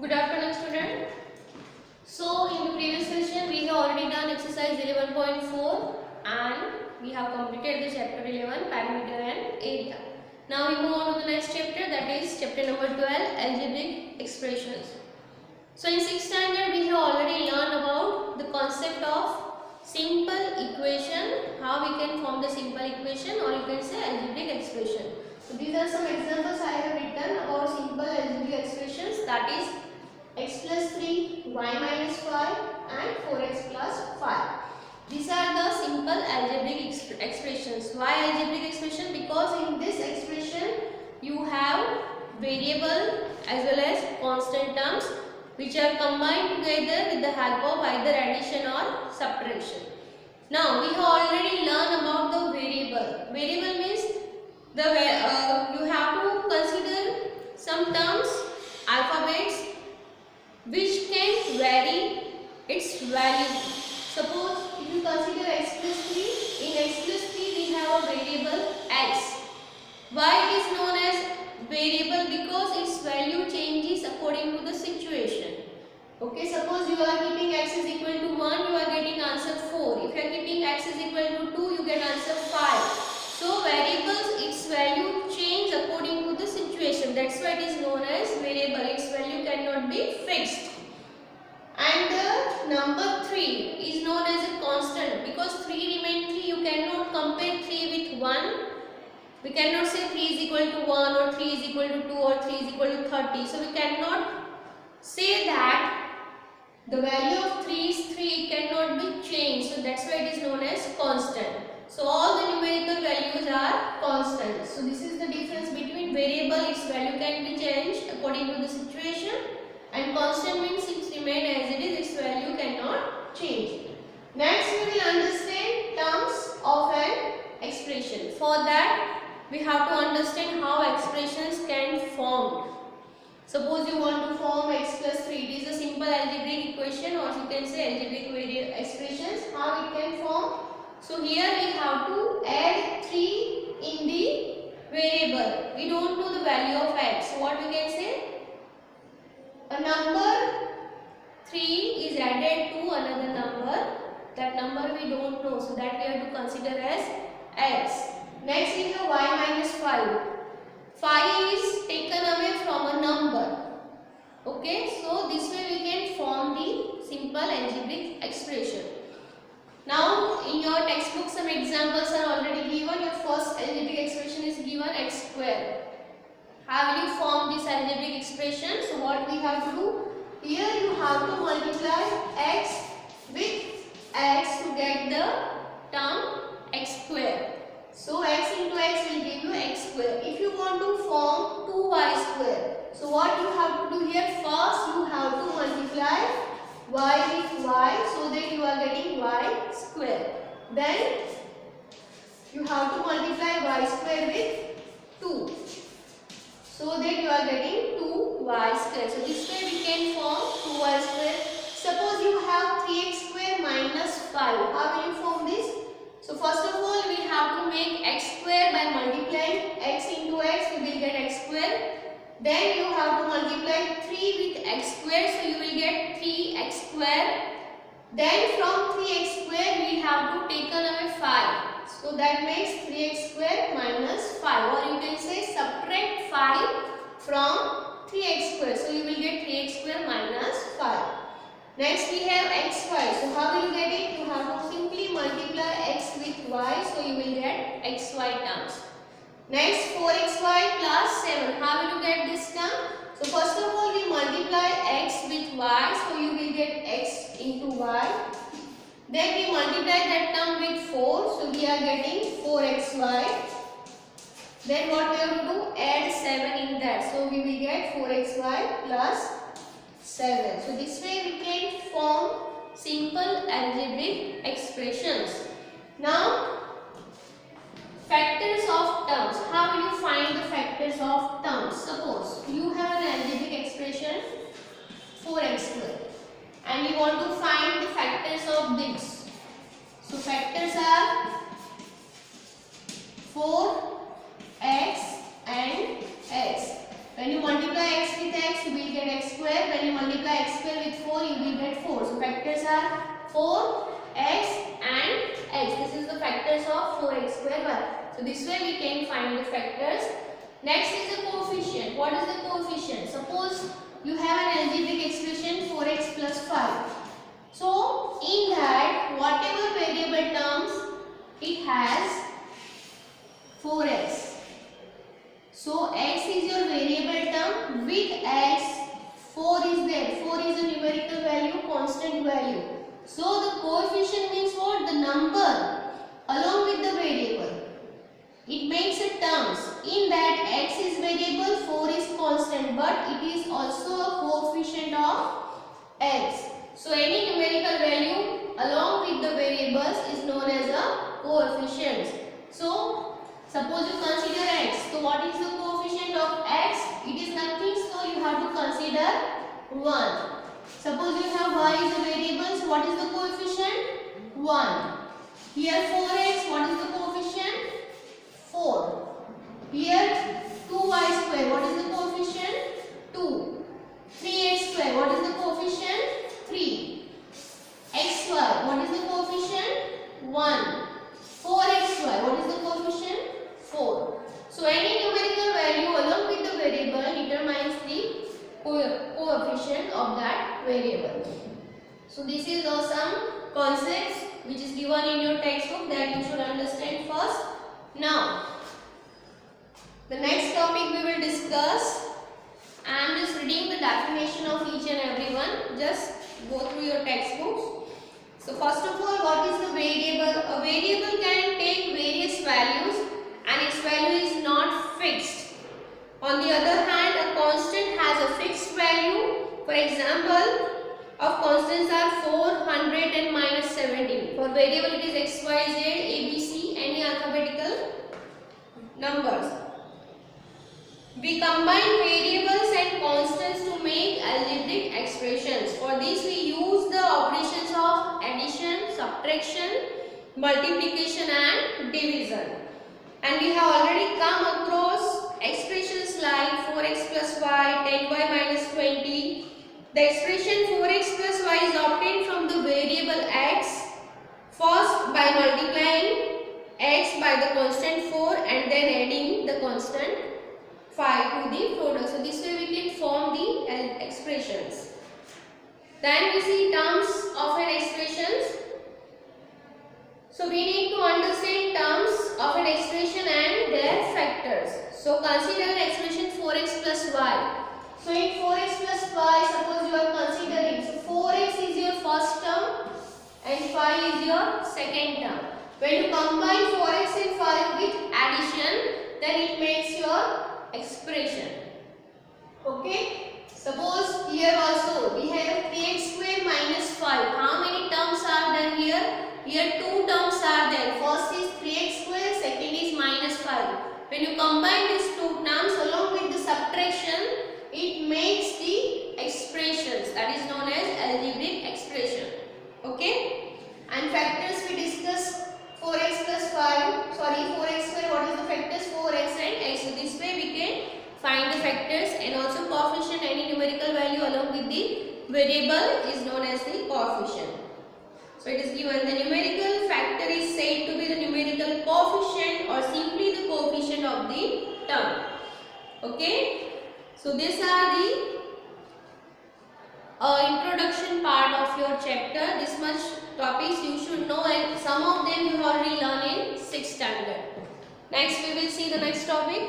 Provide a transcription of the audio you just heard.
Good afternoon, student. So, in the previous session, we have already done exercise 11.4 and we have completed the chapter 11, parameter and area. Now, we move on to the next chapter, that is chapter number 12, algebraic expressions. So, in 6th standard, we have already learned about the concept of simple equation, how we can form the simple equation, or you can say algebraic expression. So, these are some examples I have written about simple algebraic expressions, that is x plus 3, y minus 5 and 4x plus 5. These are the simple algebraic expressions. Why algebraic expression? Because in this expression you have variable as well as constant terms which are combined together with the help of either addition or subtraction. Now we have already learned about the variable. Variable means you have to consider some terms, alphabets, which can vary its value. Suppose if you consider x plus 3, in x plus 3 we have a variable x. Why it is known as variable? Because its value changes according to the situation. Okay, suppose you are keeping x is equal to 1, you are getting answer 4. If you are keeping x is equal to 2, you get answer 5. So variables, its value change according to the situation. That's why it is known as variable. Its value cannot be fixed. And the number 3 is known as a constant because 3 remain 3. You cannot compare 3 with 1. We cannot say 3 is equal to 1 or 3 is equal to 2 or 3 is equal to 30. So we cannot say that the value of 3 is 3. It cannot be changed. So that's why it is known as constant. So all the numerical values are constant. So this is the difference between variable, its value can be changed according to the situation, and constant means it remains as it is, its value cannot change. Next we will understand terms of an expression. For that we have to understand how expressions can form. Suppose you want to form x plus 3, it is a simple algebraic equation, or you can say algebraic expressions, how it can form. So here we have to add 3 in the variable. We don't know the value of x. So what we can say? A number 3 is added to another number. That number we don't know. So that we have to consider as x. Next we have y minus 5. 5 is taken away from a number. Okay. So this way we can form the simple algebraic expression. Now in your textbook some examples are already given. Your first algebraic expression is given x square. How will you form this algebraic expression? So what we have to do? Here you have to multiply x with x to get the term x square. So x into x will give you x square. If you want to form 2y square, so what you have to do here? First you have to multiply y with y, so that you are getting y square. Then you have to multiply y square with 2, so that you are getting 2y square. So this way we can form 2y square. Suppose you have 3x square minus 5. How will you form this? So first of all we have to make x square by multiplying x into x, we will get x square. Then you have to multiply 3 with x square, so you will get 3x square. Then from 3x square we have to take away 5. So that makes 3x square minus 5, or you can say subtract 5 from 3x square. So you will get 3x square minus 5. Next we have xy. So how will you get it? You have to simply multiply x with y, so you will get xy terms. Next 4xy plus 7. How will you get this term? So first of all we multiply x with y, so you will get x into y. Then we multiply that term with 4, so we are getting 4xy. Then what we have to do? Add 7 in that, so we will get 4xy plus 7. So this way we can form simple algebraic expressions. Now factors of terms. How will you find the factors of terms? Suppose you have an algebraic expression 4x square and you want to find the factors of this. So factors are 4x and x. When you multiply x with x, you will get x square. When you multiply x square with 4, you will get 4. So factors are 4, x and x. This is the factors of 4x square y. So this way we can find the factors. Next is the coefficient. What is the coefficient? Suppose you have an algebraic expression 4x plus 5. So in that, whatever variable terms it has 4x. So x is your variable term. With x 4 is there. 4 is a numerical value, constant value. So the coefficient means what? The number along with the variable. It makes a terms. In that x is variable, 4 is constant, but it is also a coefficient of x. So any numerical value along with the variables is known as a coefficient. So suppose you consider x. So what is the coefficient of x? It is nothing, so you have to consider 1. Suppose you have y is a variable, so what is the coefficient? 1. Here 4x, what is the coefficient? 4. Here 2y square, what is the coefficient? 2. 3x square, what is the coefficient? 3. xy, what is the coefficient? 1. 4xy, what is the coefficient? 4. So any numerical value along with the variable determines the coefficient of that variable. So this is some concepts which is given in your textbook that you should understand first. Now, the next topic we will discuss. I am just reading the definition of each and every one. Just go through your textbooks. So first of all, what is the variable? A variable can take various values and its value is not fixed. On the other hand, a constant has a fixed value. For example, of constants are 4, 100 and minus 17. For variable it is x, y, z, a, b, c, any alphabetical numbers. We combine variables and constants to make algebraic expressions. For this we use the operations of addition, subtraction, multiplication and division. And we have already come across expressions like 4x plus y, 10y minus 20. The expression 4x plus y is obtained from the variable x, first by multiplying x by the constant 4 and then adding the constant 5 to the product. So this way we can form the expressions. Then we see terms of an expressions. So we need to understand terms of an expression and their factors. So consider an expression 4x plus y. So in 4x plus y, suppose you are considering, so 4x is your first term and 5 is your second term. When you combine 4x and 5 with addition, then it makes your expression. Okay? Suppose here also we have 3x square minus 5. How many terms are there here? Here 2 terms are there. First is 3x square, second is minus 5. When you combine these 2 terms along with the subtraction, it makes the expressions, that is known as algebraic expression. Okay? And factors we discuss 4x plus 5, 4x square, what is the factors? 4x and x. So this way we can find the factors and also coefficient, any numerical value along with the variable is known as the coefficient. So it is given the numerical factor is said to be the numerical coefficient or simply the coefficient of the term. Okay? So these are the introduction part of your chapter. This much topics you should know and some of them you already learned in 6th standard. Next we will see the next topic.